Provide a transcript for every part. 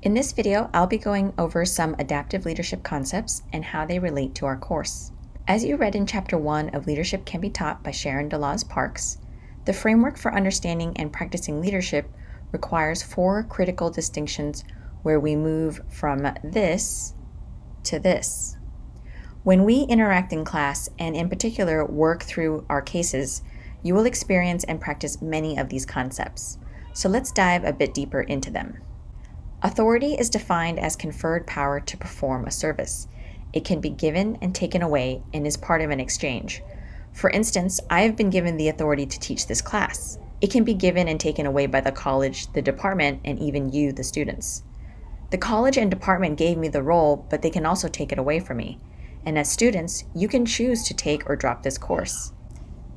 In this video, I'll be going over some adaptive leadership concepts and how they relate to our course. As you read in Chapter 1 of Leadership Can Be Taught by Sharon DeLoz Parks, the framework for understanding and practicing leadership requires 4 critical distinctions where we move from this to this. When we interact in class, and in particular work through our cases, you will experience and practice many of these concepts. So let's dive a bit deeper into them. Authority is defined as conferred power to perform a service. It can be given and taken away and is part of an exchange. For instance, I have been given the authority to teach this class. It can be given and taken away by the college, the department, and even you, the students. The college and department gave me the role, but they can also take it away from me. And as students, you can choose to take or drop this course.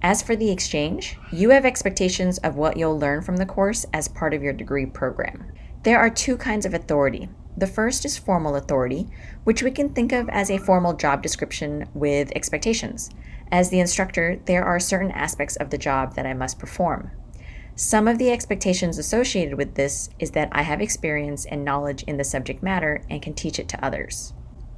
As for the exchange, you have expectations of what you'll learn from the course as part of your degree program. There are 2 kinds of authority. The first is formal authority, which we can think of as a formal job description with expectations. As the instructor, there are certain aspects of the job that I must perform. Some of the expectations associated with this is that I have experience and knowledge in the subject matter and can teach it to others.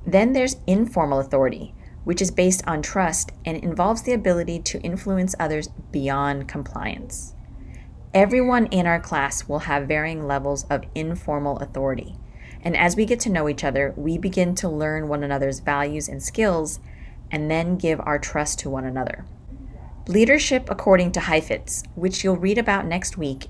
Then there's informal authority, which is based on trust and involves the ability to influence others beyond compliance. Everyone in our class will have varying levels of informal authority, and as we get to know each other, we begin to learn one another's values and skills, and then give our trust to one another. Leadership according to Heifetz, which you'll read about next week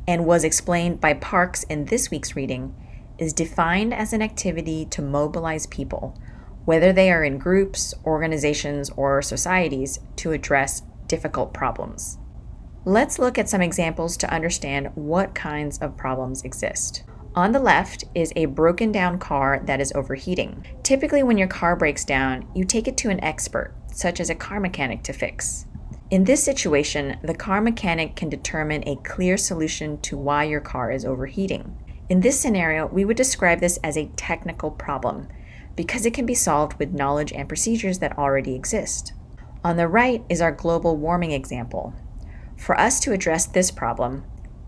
and was explained by Parks in this week's reading, is defined as an activity to mobilize people, whether they are in groups, organizations, or societies, to address difficult problems. Let's look at some examples to understand what kinds of problems exist. On the left is a broken down car that is overheating. Typically, when your car breaks down, you take it to an expert, such as a car mechanic, to fix. In this situation, the car mechanic can determine a clear solution to why your car is overheating. In this scenario, we would describe this as a technical problem, because it can be solved with knowledge and procedures that already exist. On the right is our global warming example. For us to address this problem,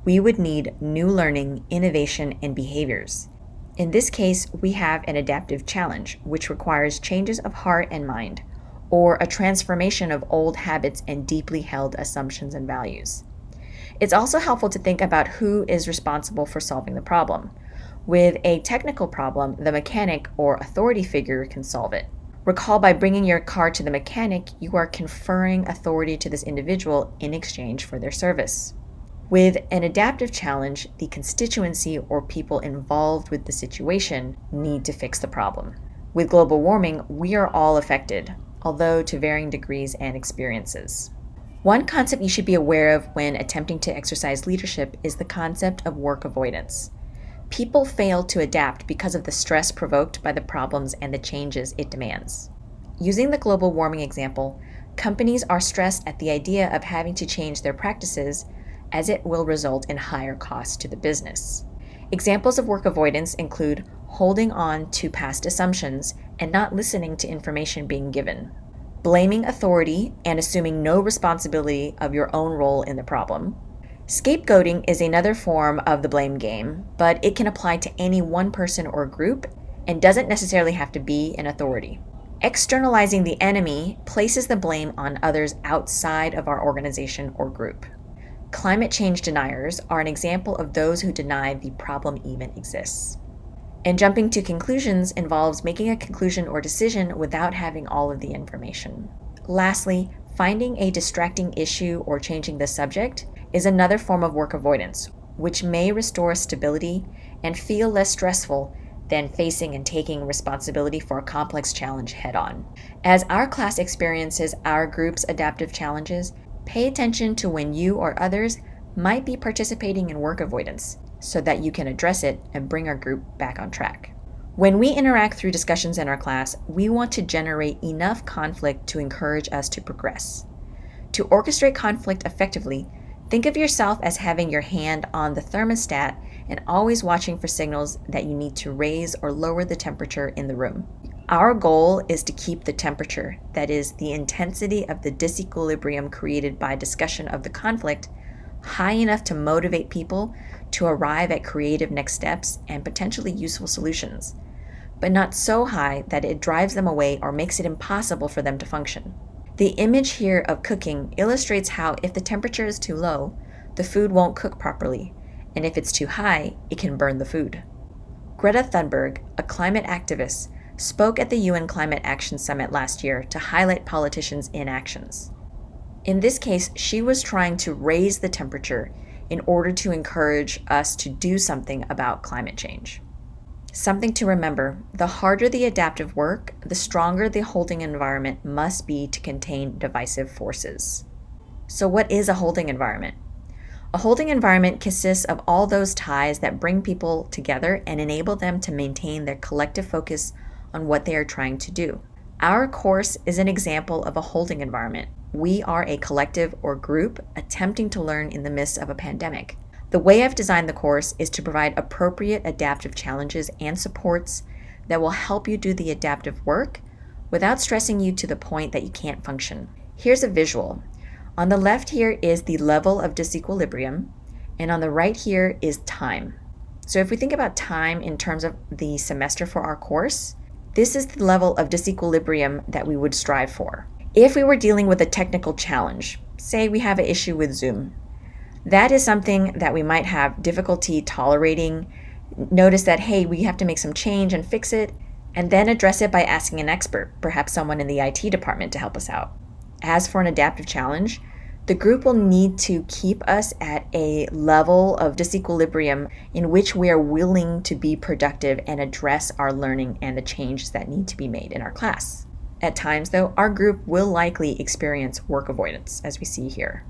we would need new learning, innovation, and behaviors. In this case, we have an adaptive challenge, which requires changes of heart and mind, or a transformation of old habits and deeply held assumptions and values. It's also helpful to think about who is responsible for solving the problem. With a technical problem, the mechanic or authority figure can solve it. Recall, by bringing your car to the mechanic, you are conferring authority to this individual in exchange for their service. With an adaptive challenge, the constituency or people involved with the situation need to fix the problem. With global warming, we are all affected, although to varying degrees and experiences. One concept you should be aware of when attempting to exercise leadership is the concept of work avoidance. People fail to adapt because of the stress provoked by the problems and the changes it demands. Using the global warming example, companies are stressed at the idea of having to change their practices, as it will result in higher costs to the business. Examples of work avoidance include holding on to past assumptions and not listening to information being given, blaming authority and assuming no responsibility of your own role in the problem. Scapegoating is another form of the blame game, but it can apply to any one person or group and doesn't necessarily have to be an authority. Externalizing the enemy places the blame on others outside of our organization or group. Climate change deniers are an example of those who deny the problem even exists. And jumping to conclusions involves making a conclusion or decision without having all of the information. Lastly, finding a distracting issue or changing the subject is another form of work avoidance, which may restore stability and feel less stressful than facing and taking responsibility for a complex challenge head-on. As our class experiences our group's adaptive challenges, pay attention to when you or others might be participating in work avoidance so that you can address it and bring our group back on track. When we interact through discussions in our class, we want to generate enough conflict to encourage us to progress. To orchestrate conflict effectively, think of yourself as having your hand on the thermostat and always watching for signals that you need to raise or lower the temperature in the room. Our goal is to keep the temperature, that is, the intensity of the disequilibrium created by discussion of the conflict, high enough to motivate people to arrive at creative next steps and potentially useful solutions, but not so high that it drives them away or makes it impossible for them to function. The image here of cooking illustrates how if the temperature is too low, the food won't cook properly, and if it's too high, it can burn the food. Greta Thunberg, a climate activist, spoke at the UN Climate Action Summit last year to highlight politicians' inactions. In this case, she was trying to raise the temperature in order to encourage us to do something about climate change. Something to remember, the harder the adaptive work, the stronger the holding environment must be to contain divisive forces. So what is a holding environment? A holding environment consists of all those ties that bring people together and enable them to maintain their collective focus on what they are trying to do. Our course is an example of a holding environment. We are a collective or group attempting to learn in the midst of a pandemic. The way I've designed the course is to provide appropriate adaptive challenges and supports that will help you do the adaptive work without stressing you to the point that you can't function. Here's a visual. On the left here is the level of disequilibrium, and on the right here is time. So if we think about time in terms of the semester for our course, this is the level of disequilibrium that we would strive for. If we were dealing with a technical challenge, say we have an issue with Zoom, that is something that we might have difficulty tolerating. Notice that, hey, we have to make some change and fix it, and then address it by asking an expert, perhaps someone in the IT department, to help us out. As for an adaptive challenge, the group will need to keep us at a level of disequilibrium in which we are willing to be productive and address our learning and the changes that need to be made in our class. At times, though, our group will likely experience work avoidance, as we see here.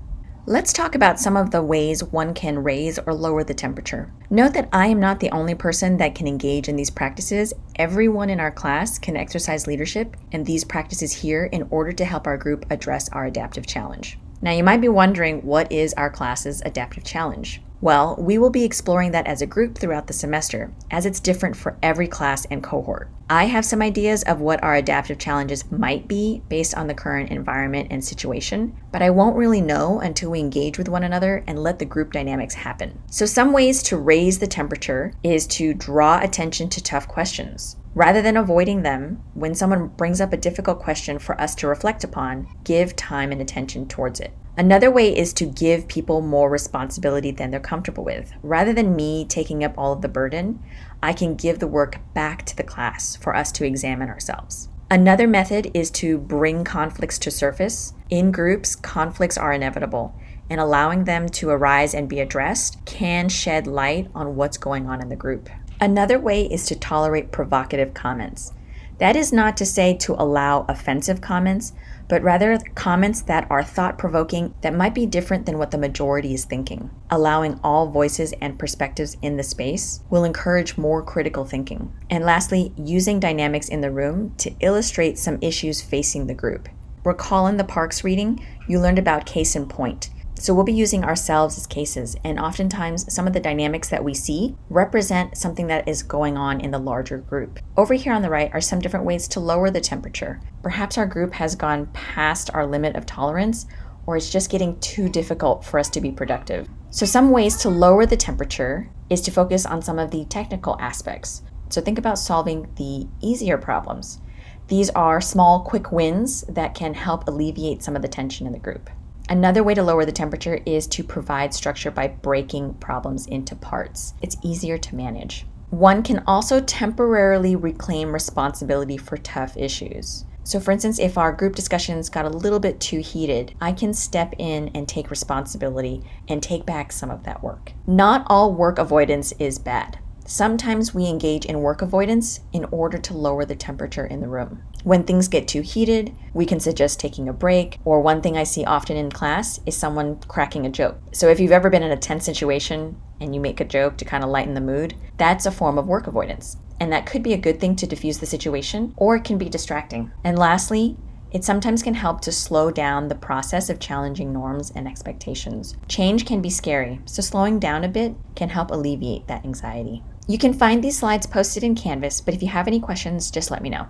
Let's talk about some of the ways one can raise or lower the temperature. Note that I am not the only person that can engage in these practices. Everyone in our class can exercise leadership and these practices here in order to help our group address our adaptive challenge. Now, you might be wondering, what is our class's adaptive challenge? Well, we will be exploring that as a group throughout the semester, as it's different for every class and cohort. I have some ideas of what our adaptive challenges might be based on the current environment and situation, but I won't really know until we engage with one another and let the group dynamics happen. So some ways to raise the temperature is to draw attention to tough questions. Rather than avoiding them, when someone brings up a difficult question for us to reflect upon, give time and attention towards it. Another way is to give people more responsibility than they're comfortable with. Rather than me taking up all of the burden, I can give the work back to the class for us to examine ourselves. Another method is to bring conflicts to surface. In groups, conflicts are inevitable, and allowing them to arise and be addressed can shed light on what's going on in the group. Another way is to tolerate provocative comments. That is not to say to allow offensive comments, but rather comments that are thought-provoking that might be different than what the majority is thinking. Allowing all voices and perspectives in the space will encourage more critical thinking. And lastly, using dynamics in the room to illustrate some issues facing the group. Recall in the Parks reading, you learned about case in point. So we'll be using ourselves as cases, and oftentimes some of the dynamics that we see represent something that is going on in the larger group. Over here on the right are some different ways to lower the temperature. Perhaps our group has gone past our limit of tolerance, or it's just getting too difficult for us to be productive. So some ways to lower the temperature is to focus on some of the technical aspects. So think about solving the easier problems. These are small, quick wins that can help alleviate some of the tension in the group. Another way to lower the temperature is to provide structure by breaking problems into parts. It's easier to manage. One can also temporarily reclaim responsibility for tough issues. So for instance, if our group discussions got a little bit too heated, I can step in and take responsibility and take back some of that work. Not all work avoidance is bad. Sometimes we engage in work avoidance in order to lower the temperature in the room. When things get too heated, we can suggest taking a break, or one thing I see often in class is someone cracking a joke. So if you've ever been in a tense situation and you make a joke to kind of lighten the mood, that's a form of work avoidance. And that could be a good thing to diffuse the situation, or it can be distracting. And lastly, it sometimes can help to slow down the process of challenging norms and expectations. Change can be scary, so slowing down a bit can help alleviate that anxiety. You can find these slides posted in Canvas, but if you have any questions, just let me know.